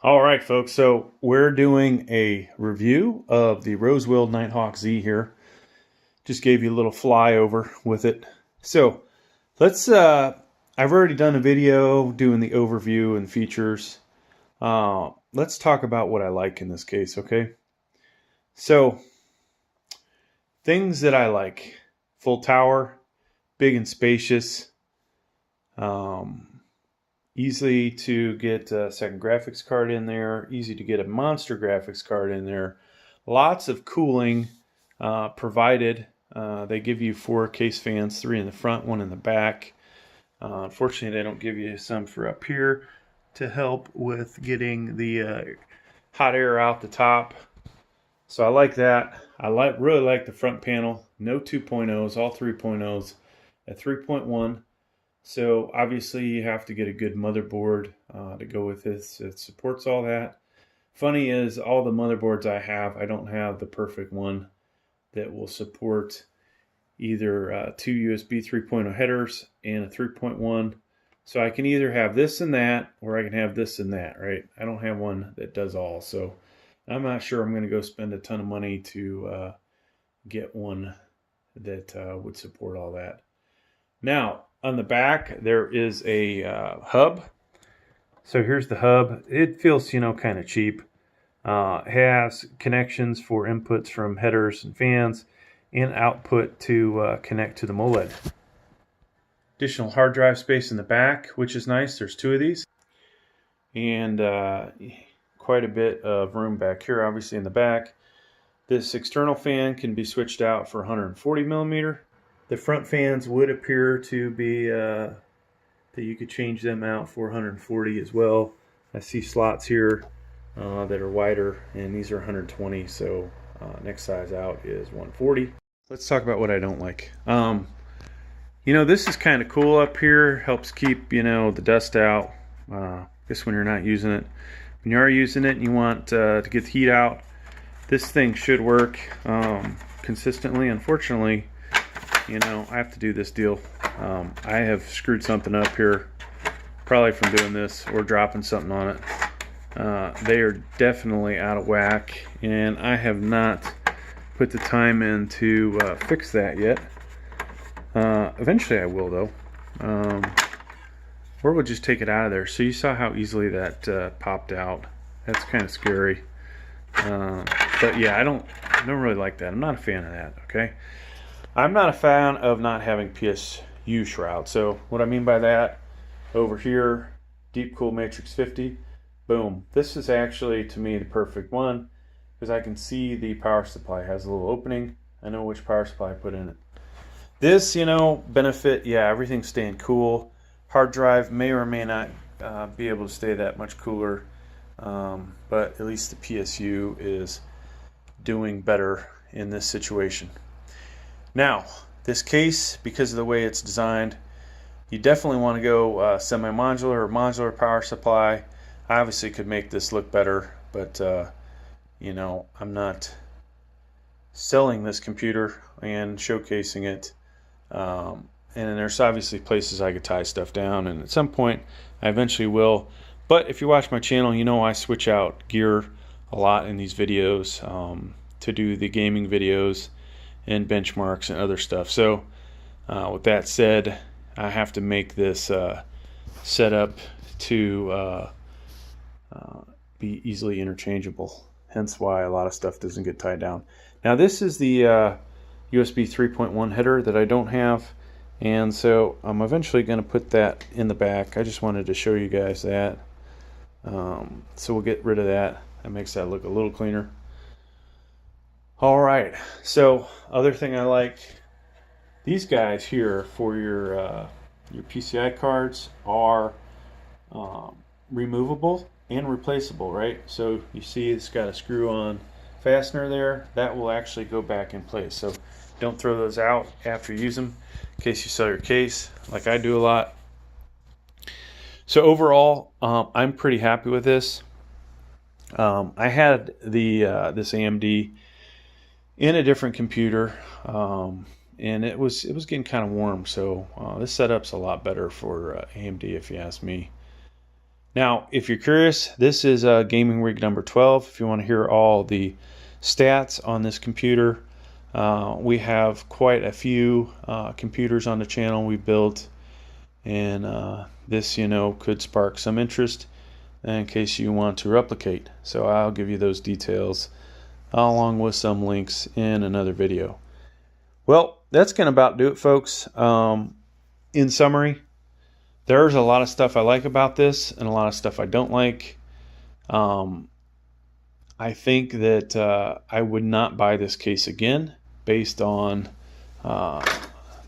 All right, folks. So we're doing a review of the Rosewill Nighthawk Z here. Just gave you a little flyover with it. So let's. I've already done a video doing the overview and features. Let's talk about what I like in this case. Okay. So things that I like: full tower, big and spacious. Easy to get a second graphics card in there, easy to get a monster graphics card in there. Lots of cooling provided. They give you 4 case fans, 3 in the front, 1 in the back. Unfortunately, they don't give you some for up here to help with getting the hot air out the top. So I like that. I really like the front panel. No 2.0s, all 3.0s at 3.1. So obviously you have to get a good motherboard to go with this. It supports all that. Funny is, all the motherboards I have, I don't have the perfect one that will support either 2 USB 3.0 headers and a 3.1. So I can either have this and that, or I can have this and that, right? I don't have one that does all. So I'm not sure I'm going to go spend a ton of money to get one that would support all that. Now, on the back, there is a hub. So here's the hub. It feels, kind of cheap. Has connections for inputs from headers and fans and output to connect to the MOLED. Additional hard drive space in the back, which is nice. There's 2 of these. And quite a bit of room back here, obviously, in the back. This external fan can be switched out for 140 millimeter. The front fans would appear to be that you could change them out for 140 as well. I see slots here that are wider, and these are 120, so next size out is 140. Let's talk about what I don't like. This is kind of cool up here. Helps keep, the dust out. Guess when you're not using it. When you are using it and you want to get the heat out, this thing should work consistently. Unfortunately, I have to do this deal. I have screwed something up here, probably from doing this or dropping something on it. They are definitely out of whack, and I have not put the time in to fix that yet. Eventually I will, though. Or we'll just take it out of there. So you saw how easily that popped out. That's kind of scary. But yeah, I don't really like that. I'm not a fan of that, okay? I'm not a fan of not having PSU shroud. So what I mean by that, over here, Deep Cool Matrix 50, boom. This is actually, to me, the perfect one, because I can see the power supply has a little opening. I know which power supply I put in it. This, benefit, yeah, everything's staying cool. Hard drive may or may not be able to stay that much cooler, but at least the PSU is doing better in this situation. Now, this case, because of the way it's designed, you definitely want to go semi-modular or modular power supply. I obviously could make this look better, but I'm not selling this computer and showcasing it. And there's obviously places I could tie stuff down, and at some point I eventually will. But if you watch my channel, I switch out gear a lot in these videos to do the gaming videos and benchmarks and other stuff. So with that said, I have to make this setup to be easily interchangeable, hence why a lot of stuff doesn't get tied down. Now this is the USB 3.1 header that I don't have, and so I'm eventually going to put that in the back. I just wanted to show you guys that. So we'll get rid of that. That makes that look a little cleaner. All right, so other thing I like, these guys here for your PCI cards are removable and replaceable, right? So you see it's got a screw-on fastener there. That will actually go back in place. So don't throw those out after you use them in case you sell your case, like I do a lot. So overall, I'm pretty happy with this. I had the this AMD in a different computer, and it was getting kind of warm. So this setup's a lot better for AMD, if you ask me. Now, if you're curious, this is gaming rig number 12. If you want to hear all the stats on this computer, we have quite a few computers on the channel we built, and this, you know, could spark some interest in case you want to replicate. So I'll give you those details along with some links in another video. Well, that's going to about do it, folks. In summary, there's a lot of stuff I like about this and a lot of stuff I don't like. I think that I would not buy this case again based on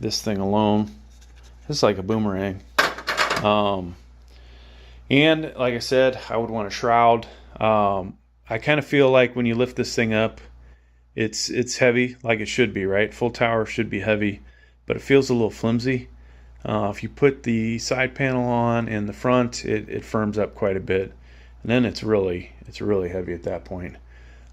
this thing alone. It's like a boomerang. And like I said, I would want a shroud. I kind of feel like when you lift this thing up, it's heavy, like it should be, right? Full tower should be heavy, but it feels a little flimsy. If you put the side panel on and the front, it firms up quite a bit, and then it's really heavy at that point.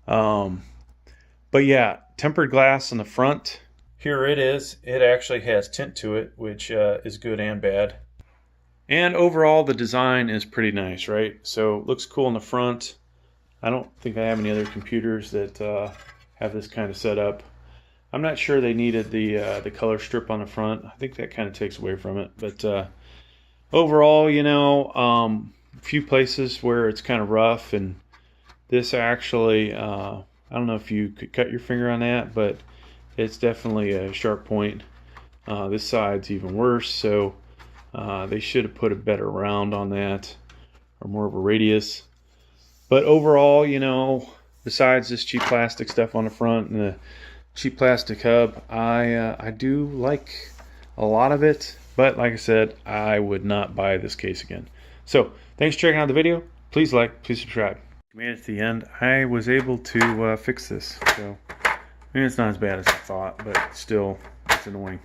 But yeah, tempered glass on the front. Here it is. It actually has tint to it, which is good and bad. And overall, the design is pretty nice, right? So it looks cool in the front. I don't think I have any other computers that have this kind of setup. I'm not sure they needed the color strip on the front. I think that kind of takes away from it. But overall, you know, a few places where it's kind of rough, and this actually, I don't know if you could cut your finger on that, but it's definitely a sharp point. This side's even worse, so they should have put a better round on that, or more of a radius. But overall, you know, besides this cheap plastic stuff on the front and the cheap plastic hub, I do like a lot of it. But like I said, I would not buy this case again. So thanks for checking out the video. Please like, please subscribe. Made it to the end. I was able to fix this. So I mean, it's not as bad as I thought, but still, it's annoying.